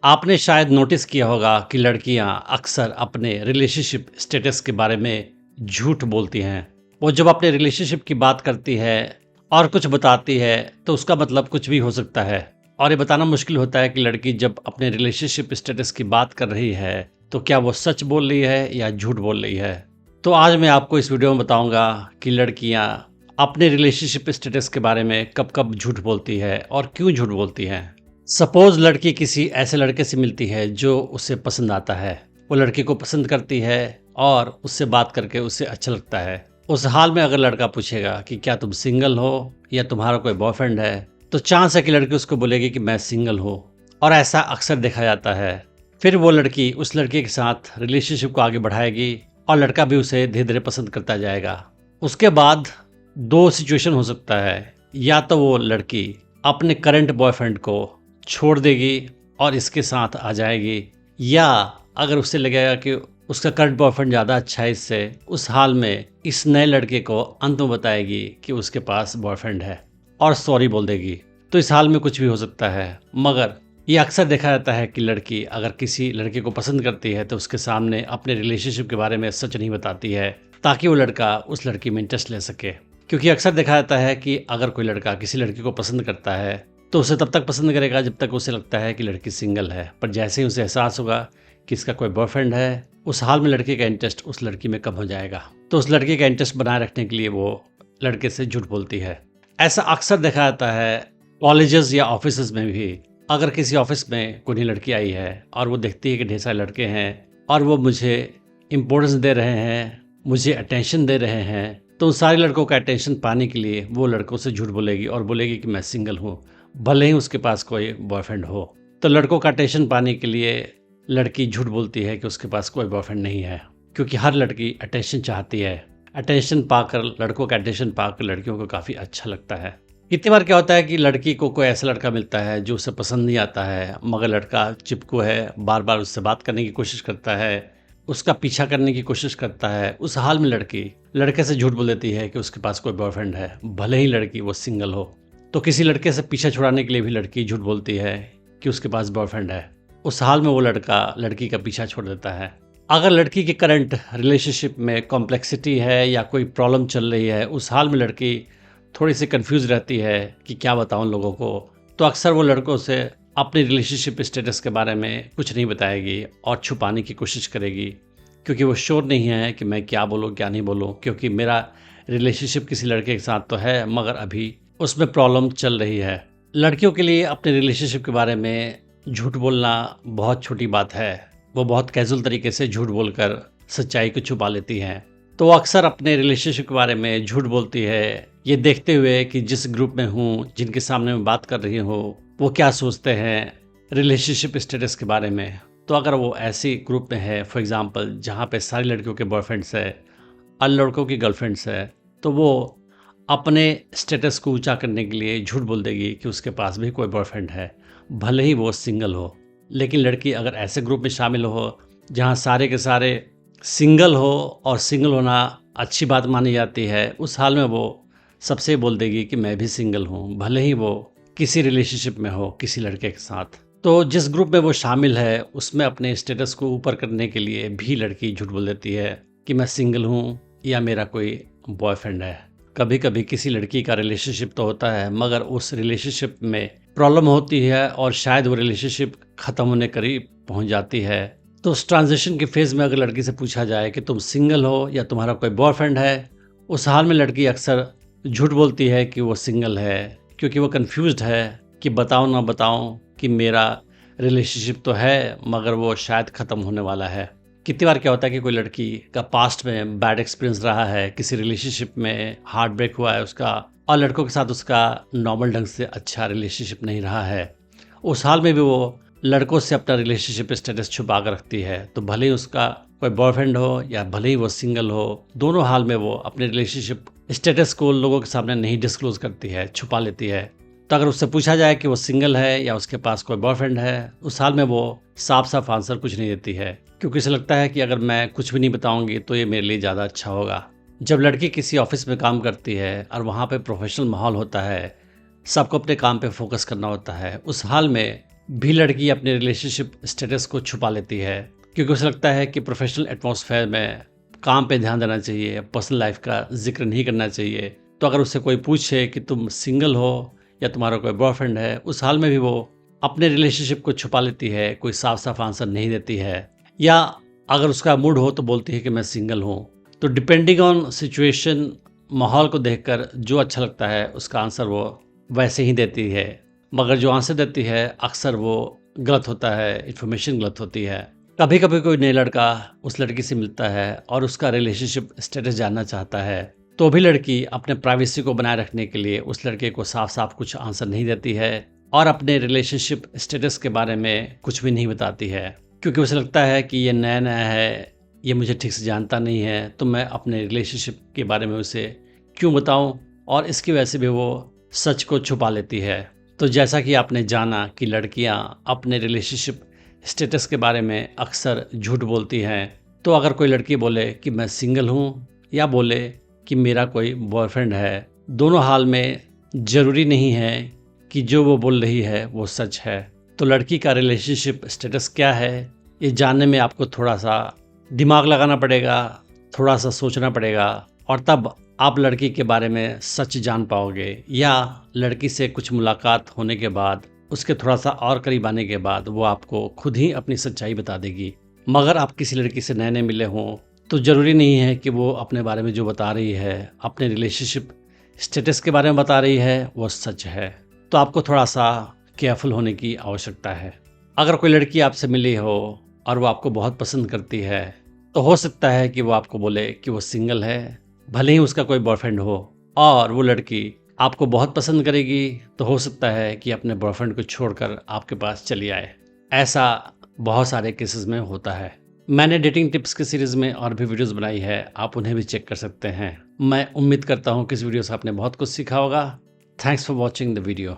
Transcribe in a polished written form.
आपने शायद नोटिस किया होगा कि लड़कियां अक्सर अपने रिलेशनशिप स्टेटस के बारे में झूठ बोलती हैं। वो जब अपने रिलेशनशिप की बात करती है और कुछ बताती है तो उसका मतलब कुछ भी हो सकता है। और ये बताना मुश्किल होता है कि लड़की जब अपने रिलेशनशिप स्टेटस की बात कर रही है तो क्या वो सच बोल रही है या झूठ बोल रही है। तो आज मैं आपको इस वीडियो में बताऊंगा कि लड़कियां अपने रिलेशनशिप स्टेटस के बारे में कब कब झूठ बोलती है और क्यों झूठ बोलती हैं। सपोज लड़की किसी ऐसे लड़के से मिलती है जो उसे पसंद आता है। वो लड़की को पसंद करती है और उससे बात करके उसे अच्छा लगता है। उस हाल में अगर लड़का पूछेगा कि क्या तुम सिंगल हो या तुम्हारा कोई बॉयफ्रेंड है, तो चांस है कि लड़की उसको बोलेगी कि मैं सिंगल हूँ। और ऐसा अक्सर देखा जाता है। फिर वो लड़की उस लड़के के साथ रिलेशनशिप को आगे बढ़ाएगी और लड़का भी उसे धीरे धीरे पसंद करता जाएगा। उसके बाद दो सिचुएशन हो सकता है। या तो वो लड़की अपने करंट बॉयफ्रेंड को छोड़ देगी और इसके साथ आ जाएगी, या अगर उससे लगेगा कि उसका करंट बॉयफ्रेंड ज़्यादा अच्छा है इससे, उस हाल में इस नए लड़के को अंत में बताएगी कि उसके पास बॉयफ्रेंड है और सॉरी बोल देगी। तो इस हाल में कुछ भी हो सकता है। मगर ये अक्सर देखा जाता है कि लड़की अगर किसी लड़के को पसंद करती है तो उसके सामने अपने रिलेशनशिप के बारे में सच नहीं बताती है, ताकि वो लड़का उस लड़की में इंटरेस्ट ले सके। क्योंकि अक्सर देखा जाता है कि अगर कोई लड़का किसी लड़की को पसंद करता है तो उसे तब तक पसंद करेगा जब तक उसे लगता है कि लड़की सिंगल है। पर जैसे ही उसे एहसास होगा कि इसका कोई बॉयफ्रेंड है, उस हाल में लड़के का इंटरेस्ट उस लड़की में कम हो जाएगा। तो उस लड़के का इंटरेस्ट बनाए रखने के लिए वो लड़के से झूठ बोलती है। ऐसा अक्सर देखा जाता है कॉलेजेस या ऑफिस में भी। अगर किसी ऑफिस में कोई लड़की आई है और वो देखती है कि ढेर सारे लड़के हैं और वो मुझे इम्पोर्टेंस दे रहे हैं, मुझे अटेंशन दे रहे हैं, तो उन सारे लड़कों का अटेंशन पाने के लिए वो लड़कों से झूठ बोलेगी और बोलेगी कि मैं सिंगल हूँ, भले ही उसके पास कोई बॉयफ्रेंड हो। तो लड़कों का अटेंशन पाने के लिए लड़की झूठ बोलती है कि उसके पास कोई बॉयफ्रेंड नहीं है, क्योंकि हर लड़की अटेंशन चाहती है। अटेंशन पाकर, लड़कों का अटेंशन पाकर लड़कियों को काफ़ी अच्छा लगता है। कितनी बार क्या होता है कि लड़की को कोई ऐसा लड़का मिलता है जो उसे पसंद नहीं आता है, मगर लड़का चिपकू है, बार बार उससे बात करने की कोशिश करता है, उसका पीछा करने की कोशिश करता है। उस हाल में लड़की लड़के से झूठ बोल देती है कि उसके पास कोई बॉयफ्रेंड है, भले ही लड़की वो सिंगल हो। तो किसी लड़के से पीछा छुड़ाने के लिए भी लड़की झूठ बोलती है कि उसके पास बॉयफ्रेंड है। उस हाल में वो लड़का लड़की का पीछा छोड़ देता है। अगर लड़की के करंट रिलेशनशिप में कॉम्प्लेक्सिटी है या कोई प्रॉब्लम चल रही है, उस हाल में लड़की थोड़ी सी कंफ्यूज रहती है कि क्या बताऊं लोगों को, तो अक्सर वो लड़कों से अपनी रिलेशनशिप स्टेटस के बारे में कुछ नहीं बताएगी और छुपाने की कोशिश करेगी, क्योंकि वो श्योर नहीं है कि मैं क्या बोलूँ क्या नहीं बोलूँ। क्योंकि मेरा रिलेशनशिप किसी लड़के के साथ तो है, मगर अभी उसमें प्रॉब्लम चल रही है। लड़कियों के लिए अपने रिलेशनशिप के बारे में झूठ बोलना बहुत छोटी बात है। वो बहुत कैजुअल तरीके से झूठ बोलकर सच्चाई को छुपा लेती हैं। तो वो अक्सर अपने रिलेशनशिप के बारे में झूठ बोलती है, ये देखते हुए कि जिस ग्रुप में हूँ, जिनके सामने मैं बात कर रही हूँ, वो क्या सोचते हैं रिलेशनशिप स्टेटस के बारे में। तो अगर वो ऐसी ग्रुप में है, फॉर एग्जांपल जहाँ पे सारी लड़कियों के बॉयफ्रेंड्स है और लड़कों की गर्लफ्रेंड्स है, तो वो अपने स्टेटस को ऊंचा करने के लिए झूठ बोल देगी कि उसके पास भी कोई बॉयफ्रेंड है, भले ही वो सिंगल हो। लेकिन लड़की अगर ऐसे ग्रुप में शामिल हो जहाँ सारे के सारे सिंगल हो और सिंगल होना अच्छी बात मानी जाती है, उस हाल में वो सबसे बोल देगी कि मैं भी सिंगल हूँ, भले ही वो किसी रिलेशनशिप में हो किसी लड़के के साथ। तो जिस ग्रुप में वो शामिल है उसमें अपने स्टेटस को ऊपर करने के लिए भी लड़की झूठ बोल देती है कि मैं सिंगल हूँ या मेरा कोई बॉयफ्रेंड है। कभी कभी किसी लड़की का रिलेशनशिप तो होता है, मगर उस रिलेशनशिप में प्रॉब्लम होती है और शायद वो रिलेशनशिप ख़त्म होने करीब पहुँच जाती है। तो उस ट्रांजिशन के फेज़ में अगर लड़की से पूछा जाए कि तुम सिंगल हो या तुम्हारा कोई बॉयफ्रेंड है, उस हाल में लड़की अक्सर झूठ बोलती है कि वो सिंगल है, क्योंकि वो कंफ्यूज्ड है कि बताऊं ना बताऊं कि मेरा रिलेशनशिप तो है मगर वो शायद ख़त्म होने वाला है। कितनी बार क्या होता है कि कोई लड़की का पास्ट में बैड एक्सपीरियंस रहा है, किसी रिलेशनशिप में हार्ट ब्रेक हुआ है उसका, और लड़कों के साथ उसका नॉर्मल ढंग से अच्छा रिलेशनशिप नहीं रहा है। उस हाल में भी वो लड़कों से अपना रिलेशनशिप स्टेटस छुपा कर रखती है। तो भले ही उसका कोई बॉयफ्रेंड हो या भले ही वो सिंगल हो, दोनों हाल में वो अपने रिलेशनशिप स्टेटस को लोगों के सामने नहीं डिस्क्लोज करती है, छुपा लेती है। तो अगर उससे पूछा जाए कि वो सिंगल है या उसके पास कोई बॉयफ्रेंड है, उस हाल में वो साफ साफ आंसर कुछ नहीं देती है, क्योंकि उसे लगता है कि अगर मैं कुछ भी नहीं बताऊंगी तो ये मेरे लिए ज़्यादा अच्छा होगा। जब लड़की किसी ऑफिस में काम करती है और वहाँ पे प्रोफेशनल माहौल होता है, सबको अपने काम पे फोकस करना होता है, उस हाल में भी लड़की अपने रिलेशनशिप स्टेटस को छुपा लेती है क्योंकि उसे लगता है कि प्रोफेशनल एटमॉस्फेयर में काम पे ध्यान देना चाहिए, पर्सनल लाइफ का जिक्र नहीं करना चाहिए। तो अगर उससे कोई पूछे कि तुम सिंगल हो या तुम्हारा कोई बॉयफ्रेंड है, उस हाल में भी वो अपने रिलेशनशिप को छुपा लेती है, कोई साफ साफ आंसर नहीं देती है। या अगर उसका मूड हो तो बोलती है कि मैं सिंगल हूँ। तो डिपेंडिंग ऑन सिचुएशन, माहौल को देखकर जो अच्छा लगता है उसका आंसर वो वैसे ही देती है। मगर जो आंसर देती है अक्सर वो गलत होता है, इन्फॉर्मेशन गलत होती है। कभी कभी कोई नया लड़का उस लड़की से मिलता है और उसका रिलेशनशिप स्टेटस जानना चाहता है, तो भी लड़की अपने प्राइवेसी को बनाए रखने के लिए उस लड़के को साफ साफ कुछ आंसर नहीं देती है और अपने रिलेशनशिप स्टेटस के बारे में कुछ भी नहीं बताती है, क्योंकि उसे लगता है कि ये नया नया है, ये मुझे ठीक से जानता नहीं है, तो मैं अपने रिलेशनशिप के बारे में उसे क्यों बताऊं। और इसकी वजह से भी वो सच को छुपा लेती है। तो जैसा कि आपने जाना कि लड़कियां अपने रिलेशनशिप स्टेटस के बारे में अक्सर झूठ बोलती हैं, तो अगर कोई लड़की बोले कि मैं सिंगल हूँ या बोले कि मेरा कोई बॉयफ्रेंड है, दोनों हाल में ज़रूरी नहीं है कि जो वो बोल रही है वो सच है। तो लड़की का रिलेशनशिप स्टेटस क्या है, ये जानने में आपको थोड़ा सा दिमाग लगाना पड़ेगा, थोड़ा सा सोचना पड़ेगा, और तब आप लड़की के बारे में सच जान पाओगे। या लड़की से कुछ मुलाकात होने के बाद, उसके थोड़ा सा और करीब आने के बाद वो आपको खुद ही अपनी सच्चाई बता देगी। मगर आप किसी लड़की से नए नए मिले हों तो ज़रूरी नहीं है कि वो अपने बारे में जो बता रही है, अपने रिलेशनशिप स्टेटस के बारे में बता रही है, वो सच है। तो आपको थोड़ा सा केयरफुल होने की आवश्यकता है। अगर कोई लड़की आपसे मिली हो और वो आपको बहुत पसंद करती है, तो हो सकता है कि वो आपको बोले कि वो सिंगल है, भले ही उसका कोई बॉयफ्रेंड हो। और वो लड़की आपको बहुत पसंद करेगी तो हो सकता है कि अपने बॉयफ्रेंड को छोड़कर आपके पास चली आए। ऐसा बहुत सारे केसेस में होता है। मैंने डेटिंग टिप्स की सीरीज़ में और भी वीडियोस बनाई है, आप उन्हें भी चेक कर सकते हैं। मैं उम्मीद करता हूँ कि इस वीडियो से आपने बहुत कुछ सीखा होगा। Thanks for watching the video.